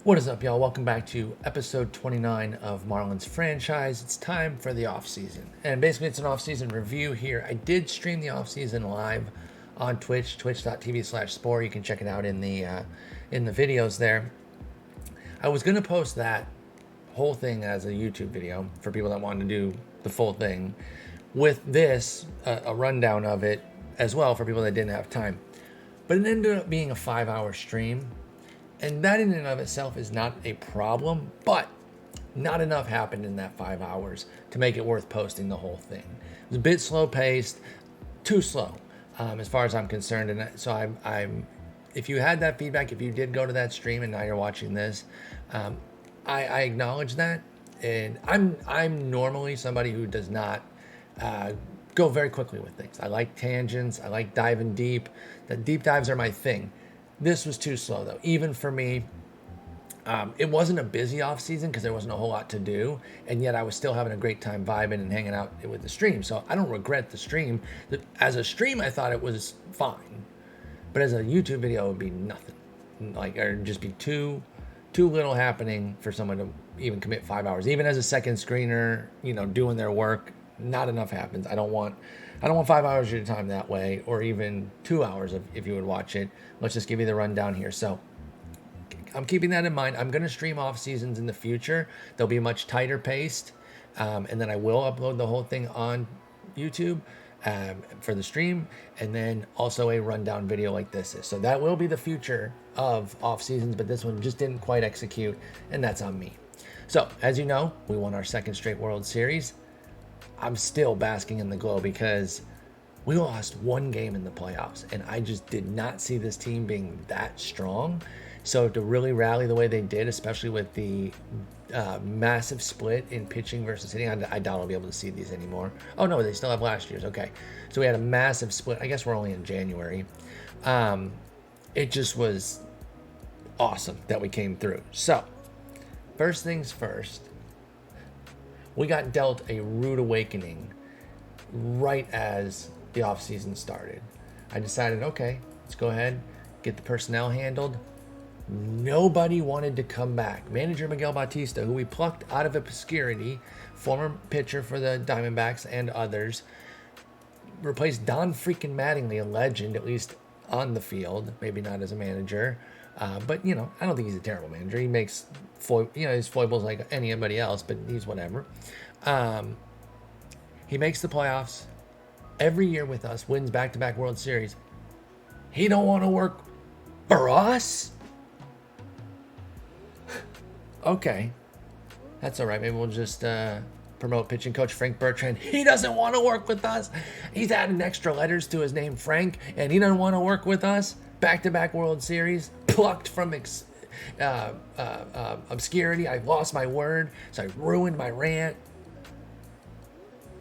What is up, y'all? Welcome back to episode 29 of Marlins Franchise. It's time for the offseason. And basically, it's an offseason review here. I did stream the offseason live on Twitch, twitch.tv/spore. You can check it out in the videos there. I was going to post that whole thing as a YouTube video for people that wanted to do the full thing. With this, a rundown of it as well for people that didn't have time. But it ended up being a 5-hour stream. And that in and of itself is not a problem, but not enough happened in that 5 hours to make it worth posting the whole thing. It was a bit slow paced, too slow, as far as I'm concerned. And so I'm if you had that feedback, if you did go to that stream and now you're watching this, I acknowledge that. And I'm normally somebody who does not go very quickly with things. I like tangents. I like diving deep. The deep dives are my thing. This was too slow, though, even for me. It wasn't a busy off season because there wasn't a whole lot to do, and yet I was still having a great time vibing and hanging out with the stream. So I don't regret the stream. As a stream, I thought it was fine, but as a YouTube video, it would be nothing. Like, or just be too little happening for someone to even commit 5 hours. Even as a second screener, doing their work, not enough happens. I don't want 5 hours of your time that way, or even 2 hours if you would watch it. Let's just give you the rundown here. So I'm keeping that in mind. I'm going to stream off seasons in the future. They'll be much tighter paced. And then I will upload the whole thing on YouTube for the stream. And then also a rundown video like this is. So that will be the future of off seasons, but this one just didn't quite execute. And that's on me. So as you know, we won our second straight World Series. I'm still basking in the glow because we lost one game in the playoffs, and I just did not see this team being that strong. So to really rally the way they did, especially with the massive split in pitching versus hitting, I doubt I'll be able to see these anymore. Oh, no, they still have last year's. Okay. So we had a massive split. I guess we're only in January. It just was awesome that we came through. So first things first, we got dealt a rude awakening right as the offseason started. I decided, okay, let's go ahead, get the personnel handled. Nobody wanted to come back. Manager Miguel Bautista, who we plucked out of obscurity, former pitcher for the Diamondbacks and others, replaced Don freaking Mattingly, a legend, at least on the field, maybe not as a manager. But, I don't think he's a terrible manager. He makes, his foibles like anybody else, but he's whatever. He makes the playoffs every year with us, wins back-to-back World Series. He don't want to work for us? Okay. That's all right. Maybe we'll just promote pitching coach Frank Bertrand. He doesn't want to work with us. He's adding extra letters to his name, Frank, and he doesn't want to work with us. Back-to-back World Series, plucked from obscurity. I lost my word, so I ruined my rant.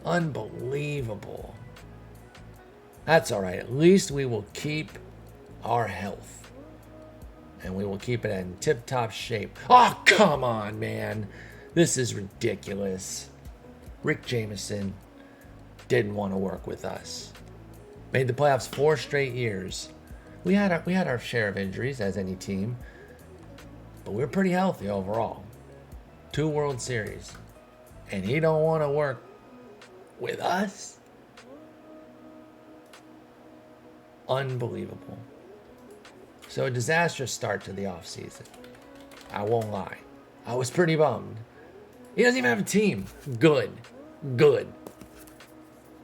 Unbelievable. That's all right. At least we will keep our health, and we will keep it in tip-top shape. Oh, come on, man. This is ridiculous. Rick Jameson didn't want to work with us. Made the playoffs 4 straight years. We had our share of injuries, as any team, but we were pretty healthy overall. 2 World Series, and he don't want to work with us? Unbelievable. So a disastrous start to the offseason. I won't lie. I was pretty bummed. He doesn't even have a team. Good.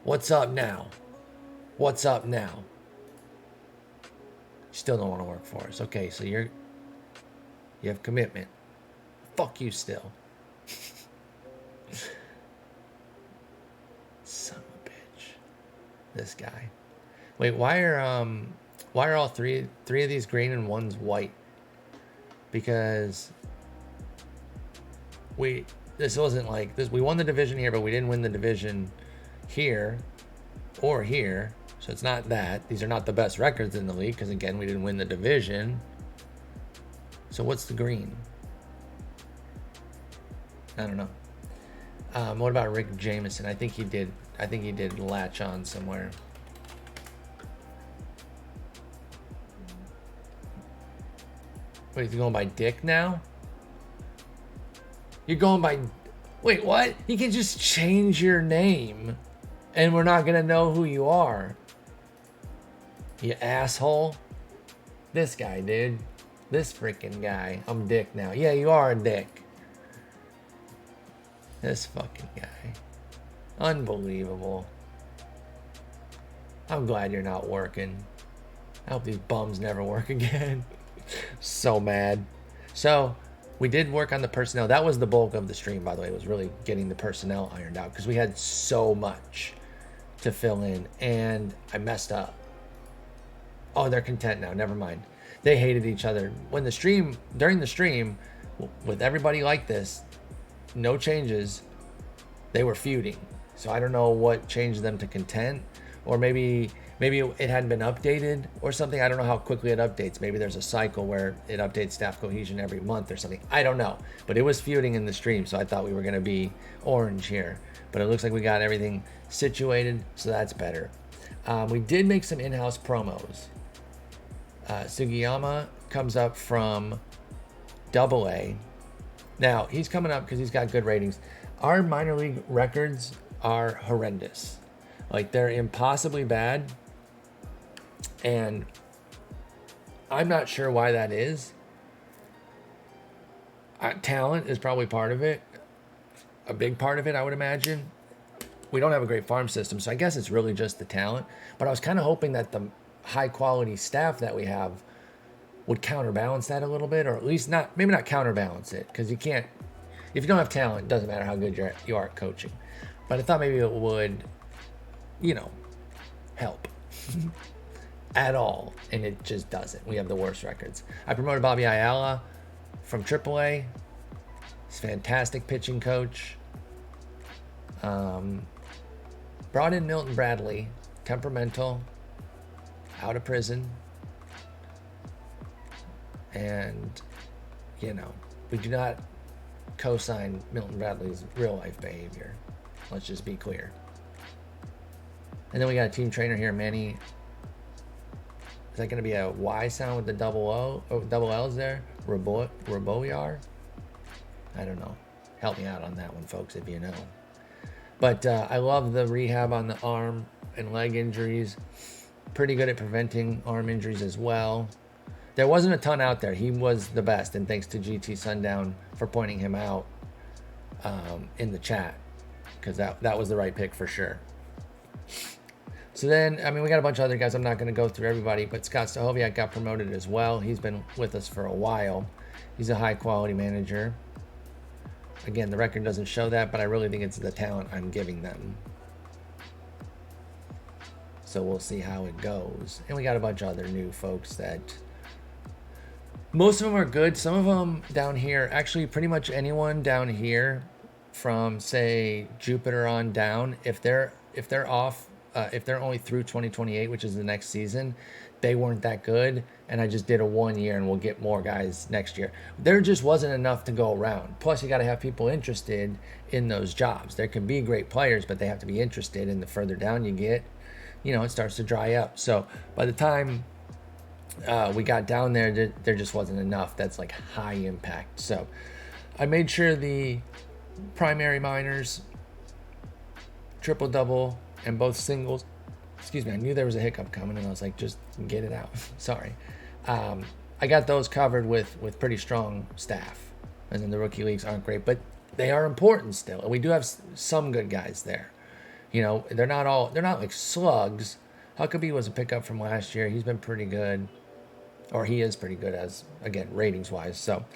What's up now? Still don't want to work for us. Okay, so you have commitment. Fuck you still. Son of a bitch. This guy. Wait, why are all three of these green and one's white? Because this wasn't like this. We won the division here, but we didn't win the division here or here. So it's not that. These are not the best records in the league because, again, we didn't win the division. So what's the green? I don't know. What about Rick Jameson? I think he did latch on somewhere. Wait, he's going by Dick now? You're going by... Wait, what? You can just change your name and we're not going to know who you are. You asshole. This guy, dude. This freaking guy. I'm Dick now. Yeah, you are a dick. This fucking guy. Unbelievable. I'm glad you're not working. I hope these bums never work again. So mad. So, we did work on the personnel. That was the bulk of the stream, by the way. It was really getting the personnel ironed out because we had so much to fill in and I messed up. Oh, they're content now. Never mind. They hated each other. During the stream, with everybody like this, no changes, they were feuding. So I don't know what changed them to content, or maybe it hadn't been updated or something. I don't know how quickly it updates. Maybe there's a cycle where it updates staff cohesion every month or something. I don't know. But it was feuding in the stream, so I thought we were going to be orange here. But it looks like we got everything situated, so that's better. We did make some in-house promos. Sugiyama comes up from AA. Now, he's coming up because he's got good ratings. Our minor league records are horrendous. Like, they're impossibly bad. And I'm not sure why that is. Talent is probably part of it. A big part of it, I would imagine. We don't have a great farm system, so I guess it's really just the talent. But I was kind of hoping that the high quality staff that we have would counterbalance that a little bit, or at least maybe not counterbalance it, because you can't, if you don't have talent, it doesn't matter how good you are at coaching. But I thought maybe it would, help at all, and it just doesn't. We have the worst records. I promoted Bobby Ayala from AAA. He's a fantastic pitching coach. Brought in Milton Bradley, temperamental, out of prison, and we do not co-sign Milton Bradley's real life behavior. Let's just be clear. And then we got a team trainer here, Manny. Is that going to be a Y sound with the double L's there? Raboyar? I don't know. Help me out on that one, folks, if you know. But I love the rehab on the arm and leg injuries. Pretty good at preventing arm injuries as well. There wasn't a ton out there. He was the best, and thanks to GT Sundown for pointing him out in the chat, because that was the right pick for sure. So then, we got a bunch of other guys. I'm not going to go through everybody, but Scott Stahoviak got promoted as well. He's been with us for a while. He's a high-quality manager. Again, the record doesn't show that, but I really think it's the talent I'm giving them. So we'll see how it goes. And we got a bunch of other new folks that... Most of them are good. Some of them down here, actually pretty much anyone down here from, say, Jupiter on down, if they're off, if they're only through 2028, which is the next season, they weren't that good. And I just did a 1 year, and we'll get more guys next year. There just wasn't enough to go around. Plus, you got to have people interested in those jobs. There can be great players, but they have to be interested. And the further down you get, it starts to dry up. So by the time we got down there just wasn't enough that's like high impact. So I made sure the primary minors, triple double, and both singles, excuse me, I knew there was a hiccup coming, and I was like, just get it out. Sorry. I got those covered with pretty strong staff. And then the rookie leagues aren't great, but they are important still. And we do have some good guys there. They're not like slugs. Huckabee was a pickup from last year. He's been pretty good. Or he is pretty good, as, again, ratings-wise. So,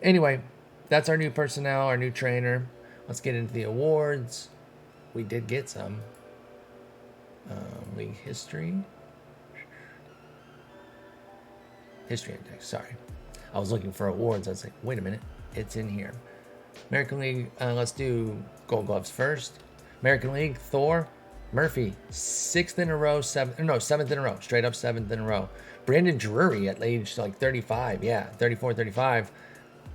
anyway, that's our new personnel, our new trainer. Let's get into the awards. We did get some. League history. History index, sorry. I was looking for awards. I was like, wait a minute. It's in here. American League, let's do Gold Gloves first. American League, Thor, Murphy, 6th in a row, 7th in a row, straight up 7th in a row. Brandon Drury at age like 35, 34, 35,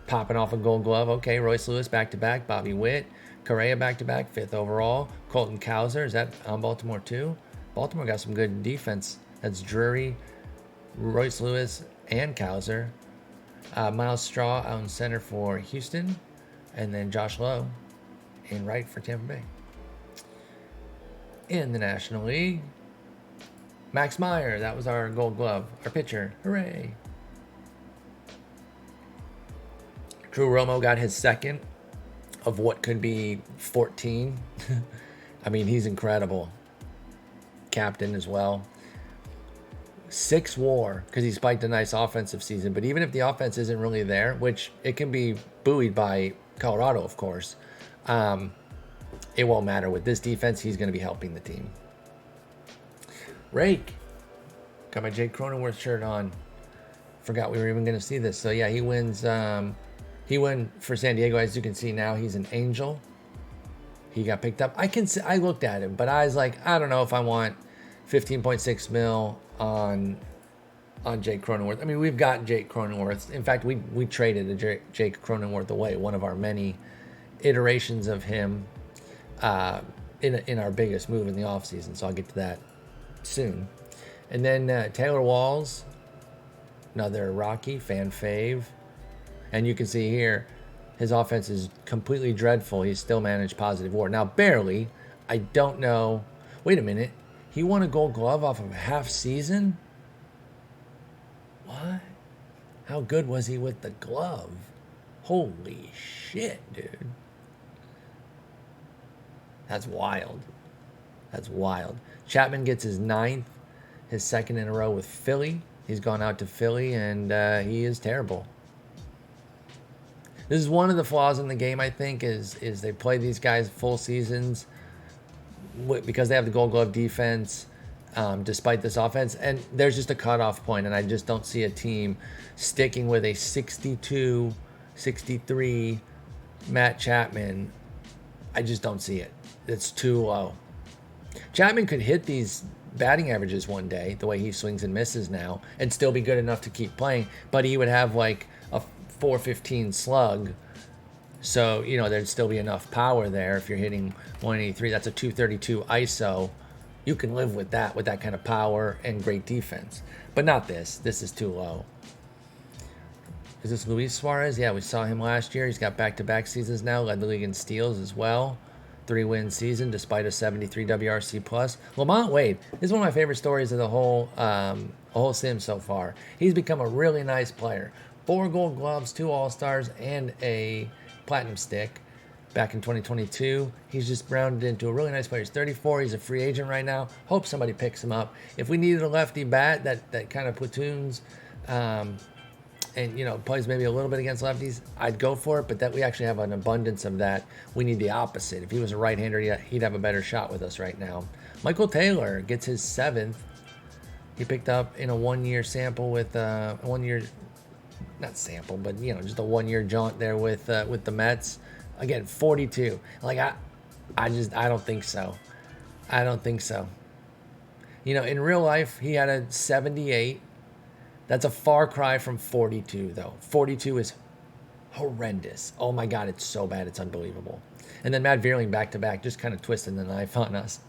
popping off a Gold Glove. Okay, Royce Lewis back-to-back, Bobby Witt, Correa back-to-back, 5th overall. Colton Cowser, is that on Baltimore too? Baltimore got some good defense. That's Drury, Royce Lewis, and Cowser. Miles Straw out in center for Houston. And then Josh Lowe in right for Tampa Bay. In the National League, Max Meyer, that was our Gold Glove, our pitcher. Hooray. Drew Romo got his second of what could be 14. I mean, he's incredible. Captain as well. 6 WAR, because he spiked a nice offensive season. But even if the offense isn't really there, which it can be buoyed by Colorado, of course, it won't matter. With this defense, he's going to be helping the team. Rake. Got my Jake Cronenworth shirt on. Forgot we were even going to see this. So, yeah, he wins. He won for San Diego. As you can see now, he's an Angel. He got picked up. I looked at him, but I was like, I don't know if I want 15.6 mil on Jake Cronenworth. I mean, we've got Jake Cronenworth. In fact, we traded a Jake Cronenworth away, one of our many iterations of him in our biggest move in the offseason. So I'll get to that soon. And then Taylor Walls, another Rocky, fan fave. And you can see here, his offense is completely dreadful. He's still managed positive WAR. Now, barely. I don't know. Wait a minute. He won a Gold Glove off of a half season? What? How good was he with the glove? Holy shit, dude. That's wild. That's wild. Chapman gets his 9th, his 2nd in a row with Philly. He's gone out to Philly, and he is terrible. This is one of the flaws in the game, I think, is they play these guys full seasons because they have the Gold Glove defense, despite this offense. And there's just a cutoff point, and I just don't see a team sticking with a 62, 63 Matt Chapman. I just don't see it. It's too low. Chapman could hit these batting averages one day, the way he swings and misses now, and still be good enough to keep playing, but he would have like a 415 slug. So, there'd still be enough power there. If you're hitting 183, that's a 232 ISO. You can live with that kind of power and great defense. But not this. This is too low. Is this Luis Suarez? Yeah, we saw him last year. He's got back-to-back seasons now. Led the league in steals as well. 3-win season despite a 73 WRC plus. Lamont Wade. This is one of my favorite stories of the whole sim so far. He's become a really nice player. 4 Gold Gloves, 2 All-Stars, and a Platinum Stick back in 2022. He's just rounded into a really nice player. He's 34. He's a free agent right now. Hope somebody picks him up. If we needed a lefty bat that kind of platoons and plays maybe a little bit against lefties, I'd go for it, but that we actually have an abundance of that. We need the opposite. If he was a right-hander, he'd have a better shot with us right now. Michael Taylor gets his 7th. He picked up in a 1-year sample with not sample, but just a 1-year jaunt there with the Mets. Again, 42. Like I don't think so. I don't think so. In real life, he had a 78. That's a far cry from 42, though. 42 is horrendous. Oh my God, it's so bad, it's unbelievable. And then Matt Vierling back-to-back, just kind of twisting the knife on us.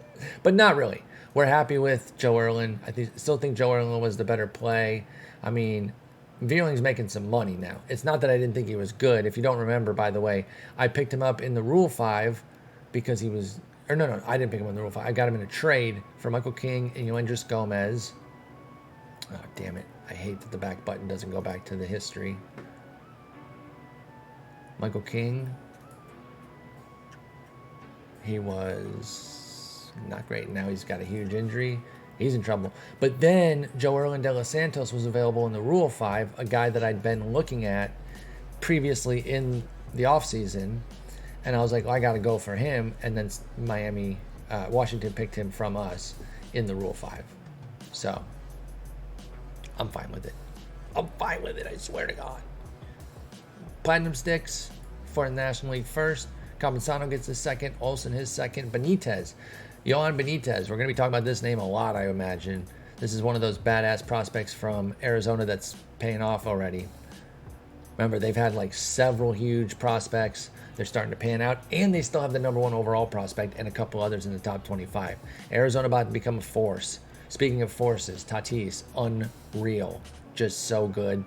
But not really. We're happy with Joe Erlin. Still think Joe Erlin was the better play. I mean, Vierling's making some money now. It's not that I didn't think he was good. If you don't remember, by the way, I picked him up in the Rule 5 because he was... Or no, I didn't pick him in the Rule 5. I got him in a trade for Michael King and Yoendris Gomez. Oh, damn it. I hate that the back button doesn't go back to the history. Michael King. He was not great. Now he's got a huge injury. He's in trouble. But then Joe Erlin de los Santos was available in the Rule 5, a guy that I'd been looking at previously in the offseason. And I was like, I got to go for him. And then Washington picked him from us in the Rule 5. So I'm fine with it. I'm fine with it, I swear to God. Platinum Sticks for the National League first. Campusano gets his 2nd. Olsen his 2nd. Benitez. Yohan Benitez. We're going to be talking about this name a lot, I imagine. This is one of those badass prospects from Arizona that's paying off already. Remember, they've had like several huge prospects. They're starting to pan out, and they still have the number 1 overall prospect and a couple others in the top 25. Arizona about to become a force. Speaking of forces, Tatis, unreal. Just so good.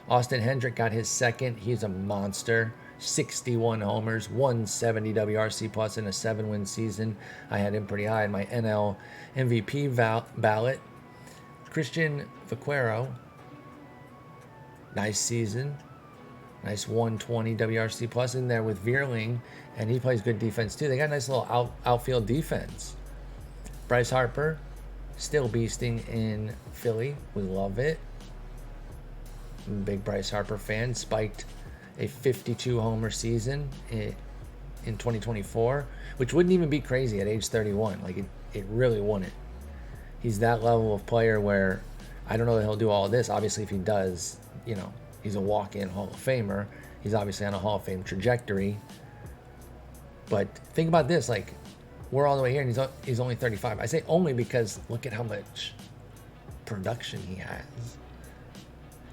Austin Hendrick got his 2nd. He's a monster. 61 homers, 170 WRC plus in a 7-win season. I had him pretty high in my NL MVP ballot. Christian Vaquero, nice season. Nice 120 WRC plus in there with Veerling, and he plays good defense too. They got a nice little outfield defense. Bryce Harper, still beasting in Philly. We love it. I'm a big Bryce Harper fan. Spiked a 52 homer season in 2024, which wouldn't even be crazy at age 31. Like it really wouldn't. He's that level of player where I don't know that he'll do all of this. Obviously, if he does, he's a walk-in Hall of Famer. He's obviously on a Hall of Fame trajectory. But think about this, like, we're all the way here, and he's only 35. I say only because look at how much production he has.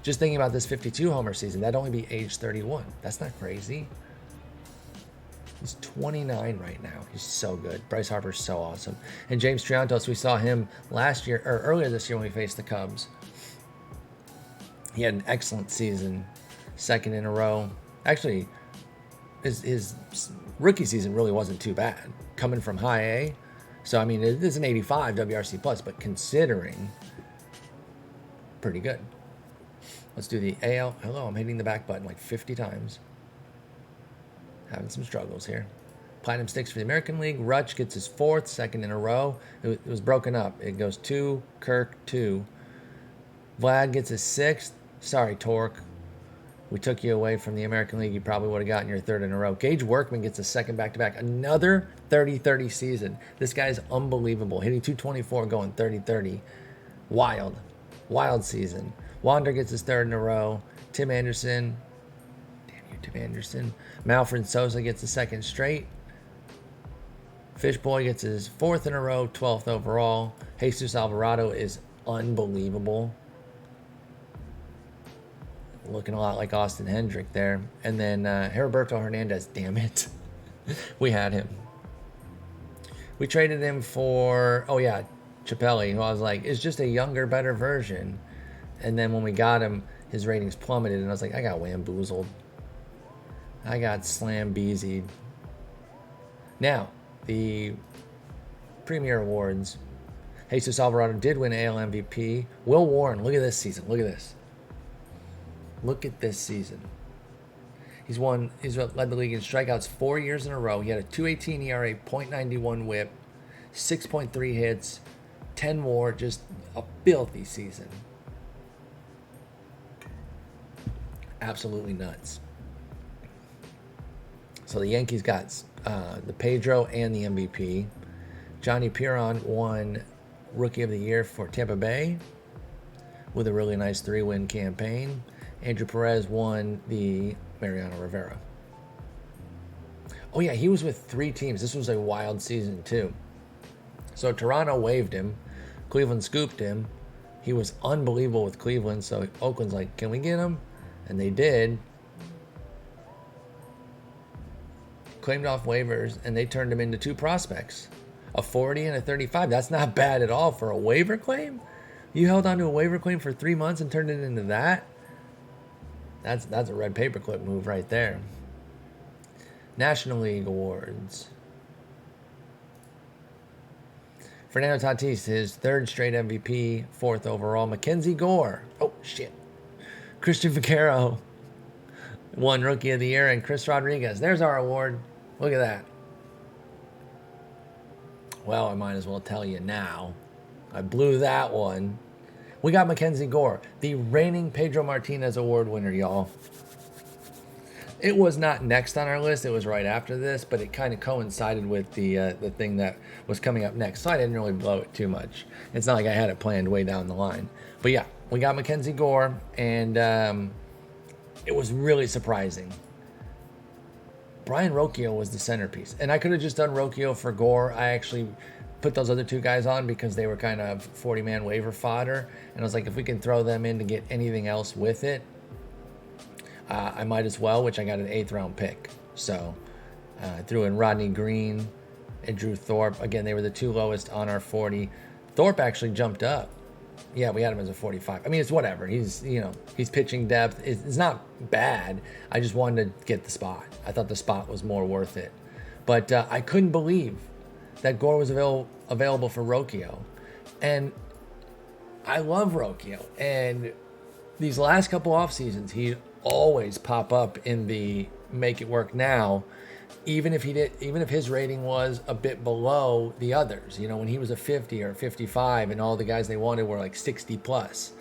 Just thinking about this 52 homer season, that'd only be age 31. That's not crazy. He's 29 right now. He's so good. Bryce Harper's so awesome. And James Triantos, we saw him last year, or earlier this year when we faced the Cubs. He had an excellent season, second in a row. Actually, his rookie season really wasn't too bad, coming from high A. So, I mean, it is an 85 WRC plus, but considering, pretty good. Let's do the AL. Hello, I'm hitting the back button like 50 times. Having some struggles here. Platinum sticks for the American League. Rutsch gets his 4th, second in a row. It was broken up. It goes 2, Kirk, 2. Vlad gets his 6th. Sorry, Torque. We took you away from the American League. You probably would have gotten your 3rd in a row. Gage Workman gets a 2nd back-to-back. Another 30-30 season. This guy's unbelievable. Hitting 224, going 30-30. Wild. Wild season. Wander gets his 3rd in a row. Tim Anderson. Damn you, Tim Anderson. Malfred Sosa gets his 2nd straight. Fishboy gets his 4th in a row, 12th overall. Jesus Alvarado is unbelievable. Looking a lot like Austin Hendrick there. And then Heriberto Hernandez, damn it. We had him. We traded him for, Chappelli, who I was like, is just a younger, better version. And then when we got him, his ratings plummeted, and I was like, I got wamboozled. I got slam-beezied. Now, the Premier Awards. Jesus Alvarado did win AL MVP. Will Warren, look at this season. Look at this. Look at this season. He's led the league in strikeouts 4 years in a row. He had a 2.18 ERA, .91 WHIP, 6.3 hits, 10 more, just a filthy season. Absolutely nuts. So the Yankees got the Pedro and the MVP. Johnny Piron won Rookie of the Year for Tampa Bay with a really nice 3-win campaign. Andrew Perez won the Mariano Rivera. Oh yeah, he was with 3 teams. This was a wild season too. So Toronto waived him. Cleveland scooped him. He was unbelievable with Cleveland. So Oakland's like, can we get him? And they did. Claimed off waivers, and they turned him into 2 prospects. A 40 and a 35. That's not bad at all for a waiver claim. You held on to a waiver claim for 3 months and turned it into that? That's a red paperclip move right there. National League Awards. Fernando Tatis, his 3rd straight MVP, 4th overall. MacKenzie Gore. Oh, shit. Christian Vaquero won Rookie of the Year, and Chris Rodriguez. There's our award. Look at that. Well, I might as well tell you now. I blew that one. We got MacKenzie Gore, the reigning Pedro Martinez Award winner, y'all. It was not next on our list. It was right after this, but it kind of coincided with the thing that was coming up next, so I didn't really blow it too much. It's not like I had it planned way down the line. But yeah, we got MacKenzie Gore, and it was really surprising. Brian Rocchio was the centerpiece, and I could have just done Rocchio for Gore. I actually put those other 2 guys on because they were kind of 40-man waiver fodder, and I was like, if we can throw them in to get anything else with it, I might as well, which I got an 8th round pick. So I threw in Rodney Green and Drew Thorpe. Again, they were the 2 lowest on our 40. Thorpe actually jumped up Yeah, we had him as a 45. I mean, it's whatever. He's pitching depth. It's not bad. I just wanted to get the spot. I thought the spot was more worth it. But I couldn't believe that Gore was available for Rocchio. And I love Rocchio. And these last couple off seasons, he'd always pop up in the make it work now, even if his rating was a bit below the others. When he was a 50 or 55 and all the guys they wanted were like 60 plus,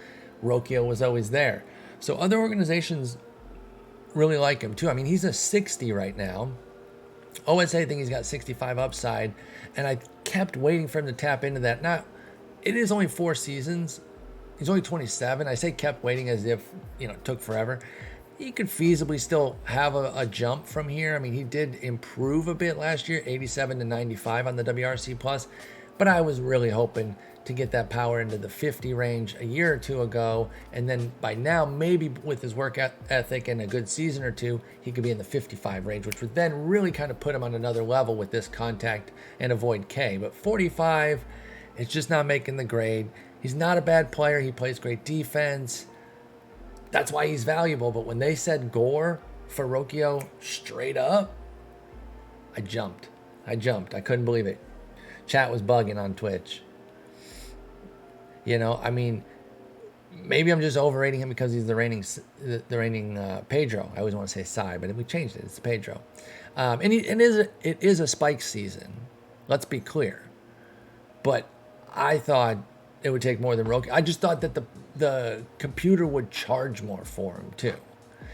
Rocchio was always there. So other organizations really like him too. I mean, he's a 60 right now. OSA think he's got 65 upside, and I kept waiting for him to tap into that. Now, it is only 4 seasons. He's only 27. I say kept waiting as if, it took forever. He could feasibly still have a jump from here. I mean, he did improve a bit last year, 87 to 95 on the WRC plus, but I was really hoping to get that power into the 50 range a year or two ago, and then by now, maybe with his work ethic and a good season or two, he could be in the 55 range, which would then really kind of put him on another level with this contact and avoid K. But 45, it's just not making the grade. He's not a bad player. He plays great defense. That's why he's valuable. But when they said Gore for Rocchio straight up, I jumped. I couldn't believe it. Chat was bugging on Twitch. I mean, maybe I'm just overrating him because he's the reigning Pedro. I always want to say Cy, but we changed it. It's Pedro. And it is a spike season. Let's be clear. But I thought it would take more than Rocchio. I just thought that the computer would charge more for him too.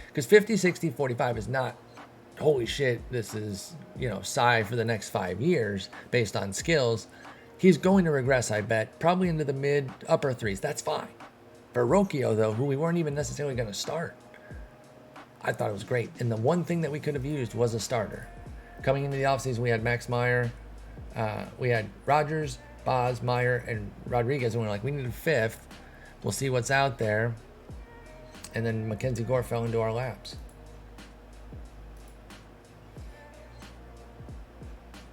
Because 50, 60, 45 is not, holy shit, this is, Cy for the next 5 years based on skills. He's going to regress, I bet, probably into the mid-upper threes. That's fine. For Rocchio, though, who we weren't even necessarily going to start, I thought it was great. And the one thing that we could have used was a starter. Coming into the offseason, we had Max Meyer, we had Rogers, Boz, Meyer, and Rodriguez, and we were like, we need a fifth. We'll see what's out there. And then MacKenzie Gore fell into our laps.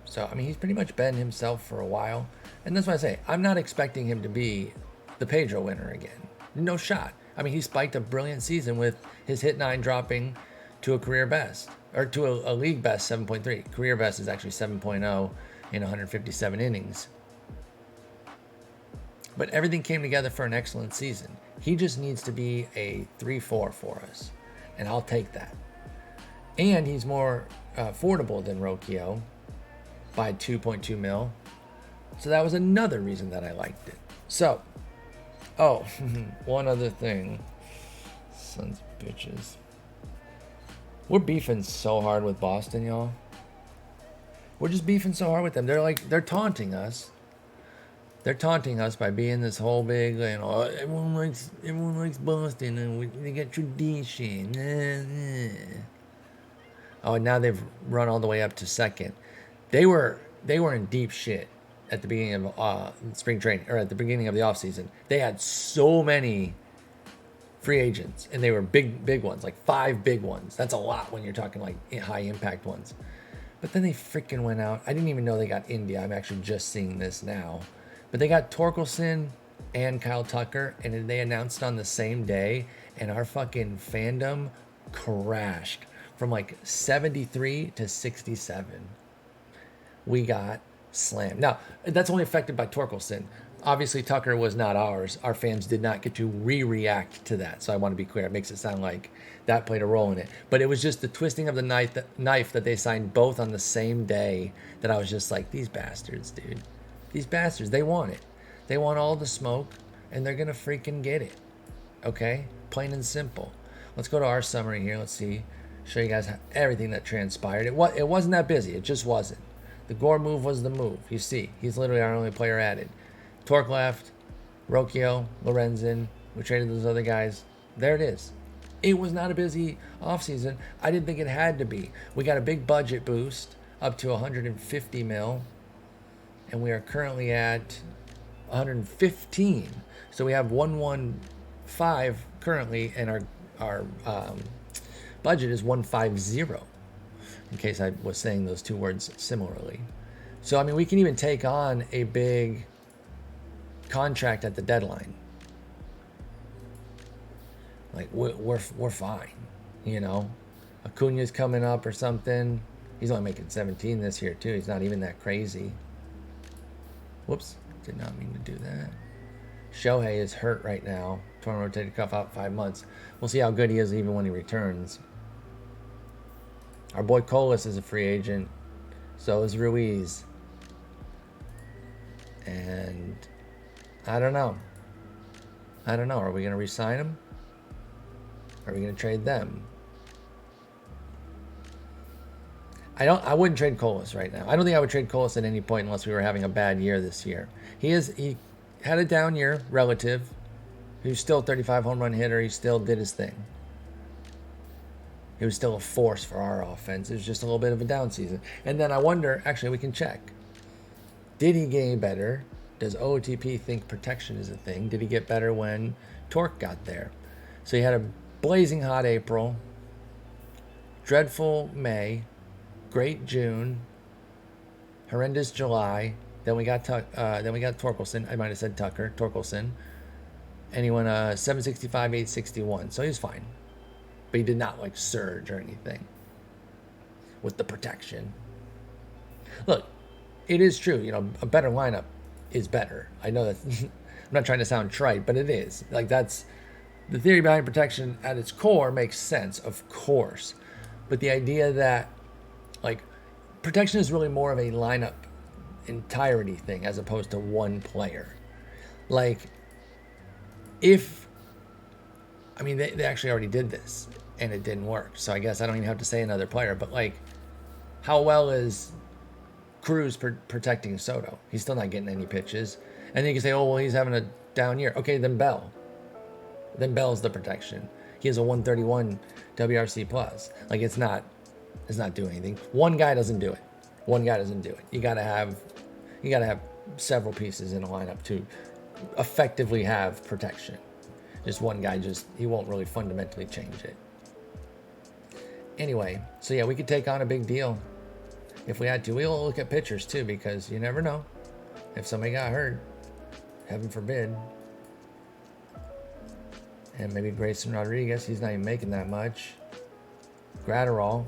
So, I mean, he's pretty much been himself for a while. And that's why I say, I'm not expecting him to be the Pedro winner again. No shot. I mean, he spiked a brilliant season with his hit 9 dropping to a career best, or to a league best 7.3. Career best is actually 7.0 in 157 innings. But everything came together for an excellent season. He just needs to be a 3-4 for us, and I'll take that. And he's more affordable than Rocchio by 2.2 mil. So that was another reason that I liked it. So, one other thing. Sons of bitches. We're beefing so hard with Boston, y'all. We're just beefing so hard with them. They're taunting us. They're taunting us by being this whole big, everyone likes Boston and they get tradition. Oh, and now they've run all the way up to second. They were in deep shit at the beginning of spring training, or at the beginning of the offseason. They had so many free agents, and they were big ones, like 5 big ones. That's a lot when you're talking like high impact ones. But then they freaking went out. I didn't even know they got India. I'm actually just seeing this now. But they got Torkelson and Kyle Tucker, and they announced on the same day, and our fucking fandom crashed from like 73 to 67. We got slammed. Now, that's only affected by Torkelson. Obviously, Tucker was not ours. Our fans did not get to react to that. So I want to be clear. It makes it sound like that played a role in it. But it was just the twisting of the knife that they signed both on the same day that I was just like, these bastards, dude. These bastards, they want it. They want all the smoke, and they're going to freaking get it. Okay? Plain and simple. Let's go to our summary here. Let's see. Show you guys everything that transpired. It wasn't that busy. It just wasn't. The Gore move was the move. You see, he's literally our only player added. Torque left, Rocchio, Lorenzen. We traded those other guys. There it is. It was not a busy offseason. I didn't think it had to be. We got a big budget boost up to 150 mil. And we are currently at 115. So we have 115 currently, and our budget is 150. In case I was saying those two words similarly. So, I mean, we can even take on a big contract at the deadline. Like, we're fine, you know? Acuna's coming up or something. He's only making 17 this year, too. He's not even that crazy. Whoops. Did not mean to do that. Shohei is hurt right now. Torn rotated cuff out 5 months. We'll see how good he is even when he returns. Our boy Colas is a free agent. So is Ruiz. And I don't know. Are we going to re-sign him? Are we going to trade them? I wouldn't trade Colas right now. I don't think I would trade Colas at any point unless we were having a bad year this year. He had a down year relative. He was still a 35 home run hitter. He still did his thing. He was still a force for our offense. It was just a little bit of a down season. And then I wonder, actually we can check. Did he get better? Does OOTP think protection is a thing? Did he get better when Torque got there? So he had a blazing hot April, dreadful May, great June, horrendous July. Then we got Torkelson. I might have said Tucker, Torkelson. And he went 765, 861. So he was fine. But he did not like surge or anything with the protection. Look, it is true. You know, a better lineup is better. I know that I'm not trying to sound trite, but it is. Like, that's the theory behind protection at its core makes sense, of course. But the idea that, like, protection is really more of a lineup entirety thing as opposed to one player. Like, they actually already did this and it didn't work. So I guess I don't even have to say another player, but like, how well is Cruz protecting Soto? He's still not getting any pitches. And then you can say, oh, well, he's having a down year. Okay, then Bell. Then Bell's the protection. He has a 131 WRC plus. Like, it's not doing anything. One guy doesn't do it. You gotta have several pieces in a lineup to effectively have protection. Just one guy, he won't really fundamentally change it. Anyway, so yeah, we could take on a big deal if we had to. We'll look at pitchers too, because you never know if somebody got hurt, heaven forbid. And maybe Grayson Rodriguez, he's not even making that much. Gratterall,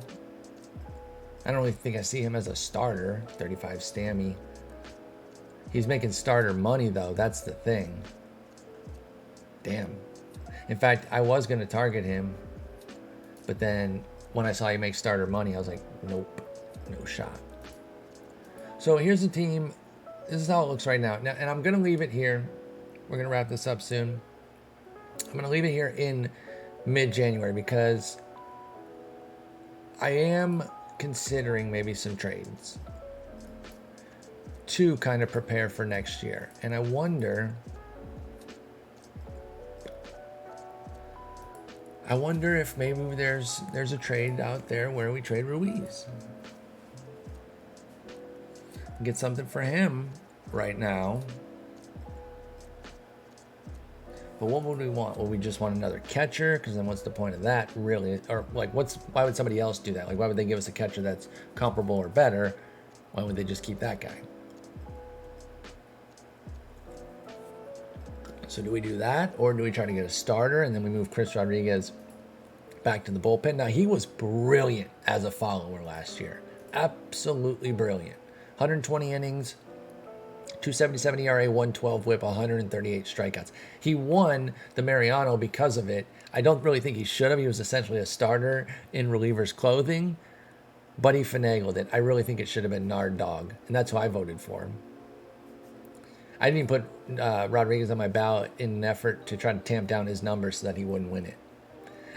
I don't really think I see him as a starter. 35 Stammy. He's making starter money though, that's the thing. Damn. In fact, I was going to target him, but then when I saw he make starter money, I was like, nope, no shot. So here's the team. This is how it looks right now. And I'm going to leave it here. We're going to wrap this up soon. I'm going to leave it here in mid-January because I am considering maybe some trades to kind of prepare for next year. And I wonder if maybe there's a trade out there where we trade Ruiz. Get something for him right now. But what would we want? Well, we just want another catcher, because then what's the point of that, really? Or like, why would somebody else do that? Like, why would they give us a catcher that's comparable or better? Why would they just keep that guy? So do we do that, or do we try to get a starter and then we move Chris Rodriguez back to the bullpen? Now, he was brilliant as a follower last year. Absolutely brilliant. 120 innings, 277 ERA, 112 whip, 138 strikeouts. He won the Mariano because of it. I don't really think he should have. He was essentially a starter in reliever's clothing, but he finagled it. I really think it should have been Nard Dog, and that's who I voted for him. I didn't even put Rodriguez on my ballot in an effort to try to tamp down his numbers so that he wouldn't win it.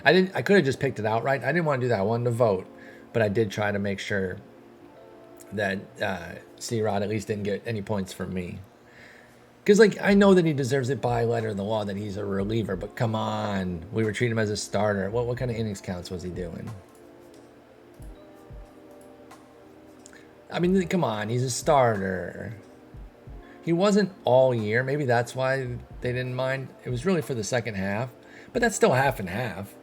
I could have just picked it outright. I didn't want to do that. I wanted to vote, but I did try to make sure that C-Rod at least didn't get any points from me. Because, like, I know that he deserves it by letter of the law that he's a reliever, but come on. We were treating him as a starter. What kind of innings counts was he doing? I mean, come on. He's a starter. He wasn't all year. Maybe that's why they didn't mind. It was really for the second half. But that's still half and half.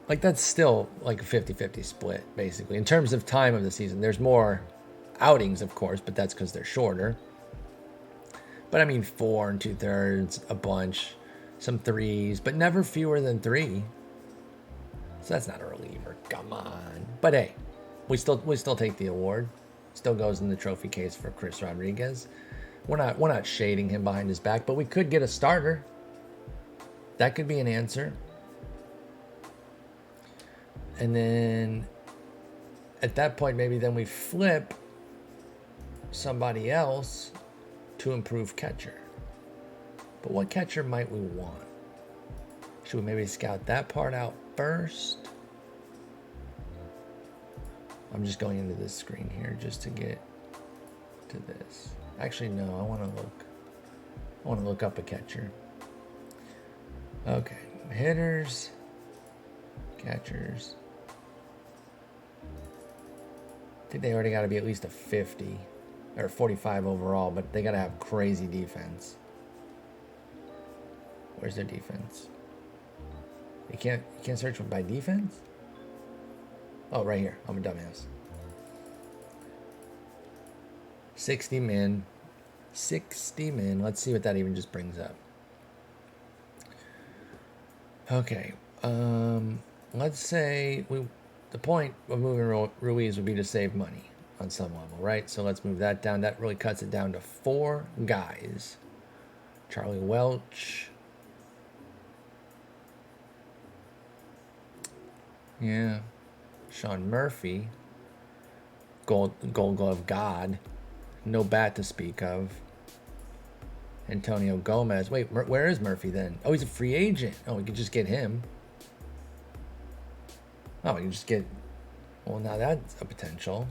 Like, that's still like a 50-50 split, basically. In terms of time of the season, there's more outings, of course, but that's because they're shorter. But I mean, 4 2/3, a bunch, some threes, but never fewer than 3. So that's not a reliever. Come on. But hey, we still take the award. Still goes in the trophy case for Chris Rodriguez. We're not shading him behind his back, but we could get a starter. That could be an answer. And then at that point, maybe then we flip somebody else to improve catcher. But what catcher might we want? Should we maybe scout that part out first? I'm just going into this screen here just to get to this. Actually, no, I want to look up a catcher. Okay, hitters, catchers. I think they already got to be at least a 50 or 45 overall, but they got to have crazy defense. Where's their defense? You can't search by defense? Oh, right here. I'm a dumbass. 60 min. 60 min. Let's see what that even just brings up. Okay. Let's say the point of moving Ruiz would be to save money on some level, right? So let's move that down. That really cuts it down to 4 guys. Charlie Welch. Yeah. Sean Murphy. Gold Glove God. No bat to speak of. Antonio Gomez. Wait, where is Murphy then? Oh, he's a free agent. Oh, we could just get him. Oh, we can just get... Well, now that's a potential.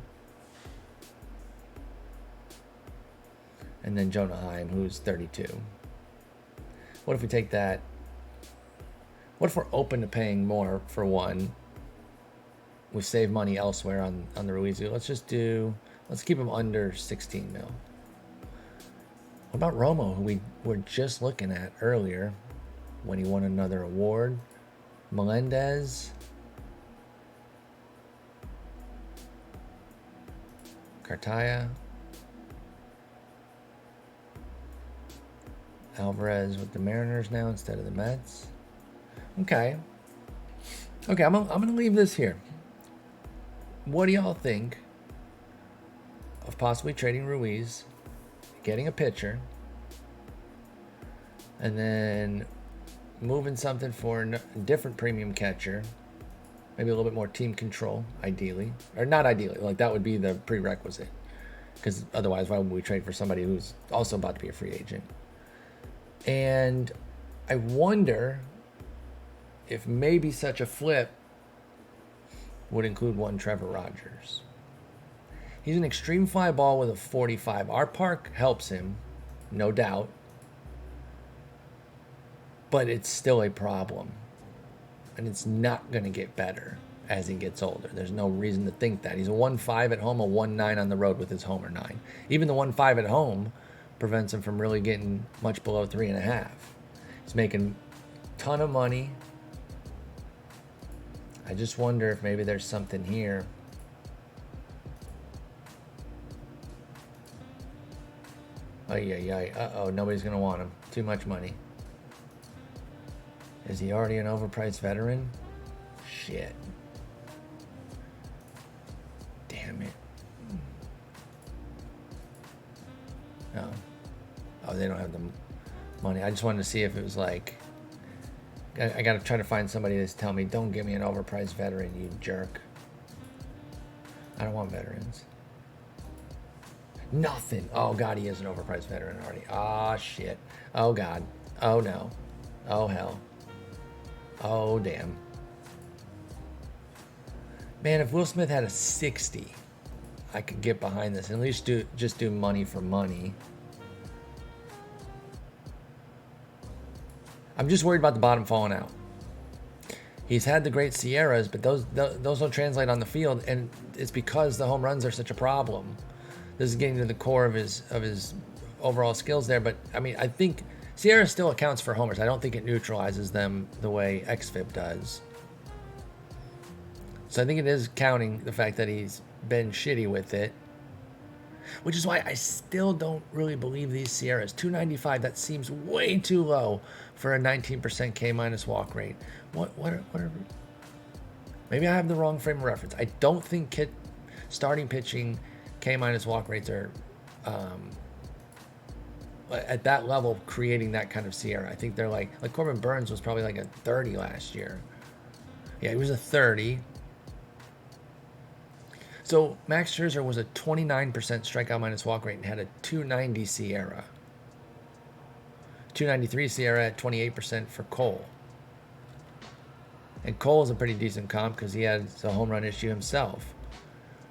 And then Jonah Heim, who's 32. What if we take that... What if we're open to paying more for one? We save money elsewhere on the Ruiz. Let's keep him under 16 mil. What about Romo, who we were just looking at earlier when he won another award? Melendez. Cartaya. Alvarez with the Mariners now instead of the Mets. Okay, I'm going to leave this here. What do y'all think of possibly trading Ruiz, getting a pitcher, and then moving something for a different premium catcher, maybe a little bit more team control, ideally, or not ideally, like that would be the prerequisite, because otherwise why would we trade for somebody who's also about to be a free agent? And I wonder if maybe such a flip would include one Trevor Rogers. He's an extreme fly ball with a 45. Our park helps him, no doubt. But it's still a problem. And it's not going to get better as he gets older. There's no reason to think that. He's a 1.5 at home, a 1.9 on the road with his homer 9. Even the 1.5 at home prevents him from really getting much below 3.5. He's making a ton of money. I just wonder if maybe there's something here. Uh-oh, nobody's going to want him. Too much money. Is he already an overpriced veteran? Shit. Damn it. Oh, they don't have the money. I just wanted to see if it was like... I got to try to find somebody that's telling me, don't give me an overpriced veteran, you jerk. I don't want veterans. Nothing. Oh, God, he is an overpriced veteran already. Ah, shit. Oh, God. Oh, no. Oh, hell. Oh, damn. Man, if Will Smith had a 60, I could get behind this. At least just do money for money. I'm just worried about the bottom falling out. He's had the great Sierras, but those don't translate on the field, and it's because the home runs are such a problem. This is getting to the core of his overall skills there, but I mean, I think Sierra still accounts for homers. I don't think it neutralizes them the way xFIP does. So I think it is counting the fact that he's been shitty with it. which is why I still don't really believe these Sierras. 295, that seems way too low for a 19% K minus walk rate. What are maybe I have the wrong frame of reference. I don't think starting pitching K minus walk rates are at that level creating that kind of Sierra. I think they're like Corbin Burns was probably like a 30 last year. Yeah, he was a 30. So Max Scherzer was a 29% strikeout minus walk rate and had a 290 Sierra. 293 Sierra at 28% for Cole. And Cole's a pretty decent comp because he had a home run issue himself.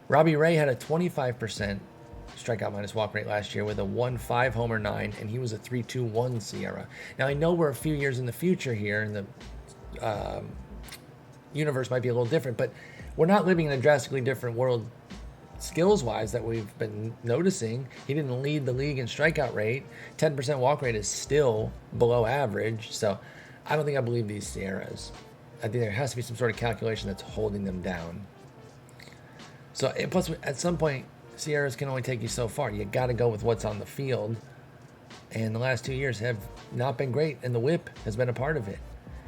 Robbie Ray had a 25% strikeout minus walk rate last year with a 1.5 homer 9, and he was a 3.21 Sierra. Now I know we're a few years in the future here, and the universe might be a little different, but we're not living in a drastically different world skills-wise that we've been noticing. He didn't lead the league in strikeout rate. 10% walk rate is still below average, so I don't think I believe these Sierras. I think there has to be some sort of calculation that's holding them down. So, and plus, at some point, Sierras can only take you so far. You got to go with what's on the field, and the last 2 years have not been great, and the whip has been a part of it.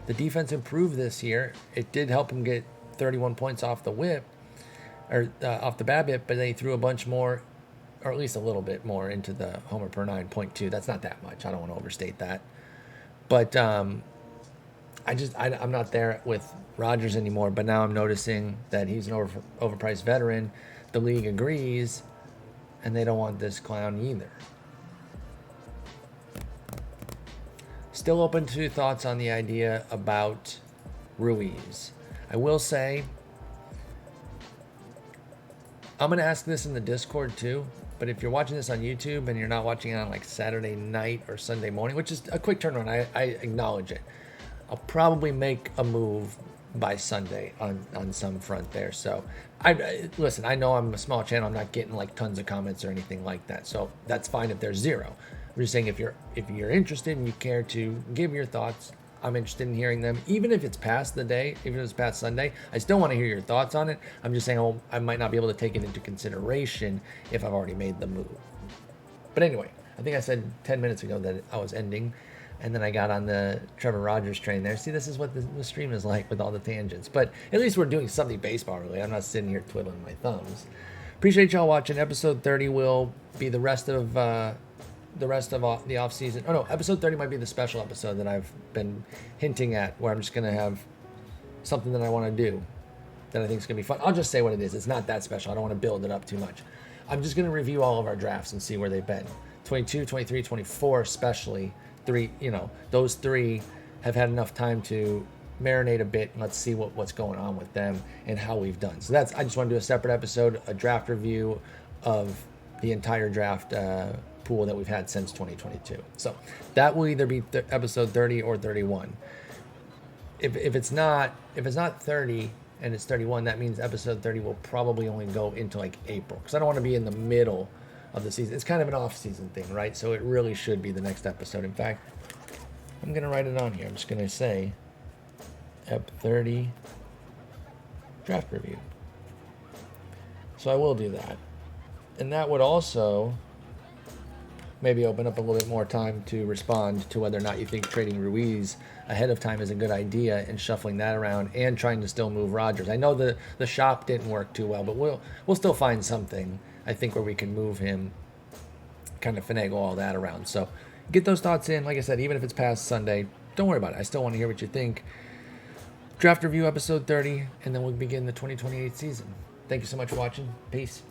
The defense improved this year. It did help him get 31 points off the whip, or off the BABIP, but they threw a bunch more, or at least a little bit more, into the homer per 9.2. That's not that much. I don't want to overstate that. But I'm not there with Rodgers anymore, but now I'm noticing that he's an overpriced veteran. The league agrees, and they don't want this clown either. Still open to thoughts on the idea about Ruiz. I will say, I'm going to ask this in the Discord too, but if you're watching this on YouTube and you're not watching it on like Saturday night or Sunday morning, which is a quick turnaround, I acknowledge it. I'll probably make a move by Sunday on some front there. So listen, I know I'm a small channel. I'm not getting like tons of comments or anything like that. So that's fine if there's zero. I'm just saying if you're interested and you care to give your thoughts, I'm interested in hearing them. Even if it's past the day, even if it's past Sunday, I still want to hear your thoughts on it. I'm just saying I might not be able to take it into consideration if I've already made the move. But anyway, I think I said 10 minutes ago that I was ending, and then I got on the Trevor Rogers train there. See, this is what the stream is like with all the tangents. But at least we're doing something baseball related. I'm not sitting here twiddling my thumbs. Appreciate y'all watching. Episode 30 will be the rest of the off season. Oh no, episode 30 might be the special episode that I've been hinting at, where I'm just gonna have something that I want to do that I think is gonna be fun. I'll just say what it is. It's not that special. I don't want to build it up too much. I'm just gonna review all of our drafts and see where they've been. 22, 23, 24 especially. Those three have had enough time to marinate a bit. Let's see what's going on with them and how we've done. So I just want to do a separate episode, a draft review of the entire draft pool that we've had since 2022. So that will either be episode 30 or 31. If it's not 30 and it's 31, that means episode 30 will probably only go into like April, because I don't want to be in the middle of the season. It's kind of an off-season thing, right? So it really should be the next episode. In fact, I'm going to write it on here. I'm just going to say Ep 30 draft review. So I will do that. And that would also maybe open up a little bit more time to respond to whether or not you think trading Ruiz ahead of time is a good idea and shuffling that around and trying to still move Rodgers. I know the shop didn't work too well, but we'll still find something, I think, where we can move him, kind of finagle all that around. So get those thoughts in. Like I said, even if it's past Sunday, don't worry about it. I still want to hear what you think. Draft review episode 30, and then we'll begin the 2028 season. Thank you so much for watching. Peace.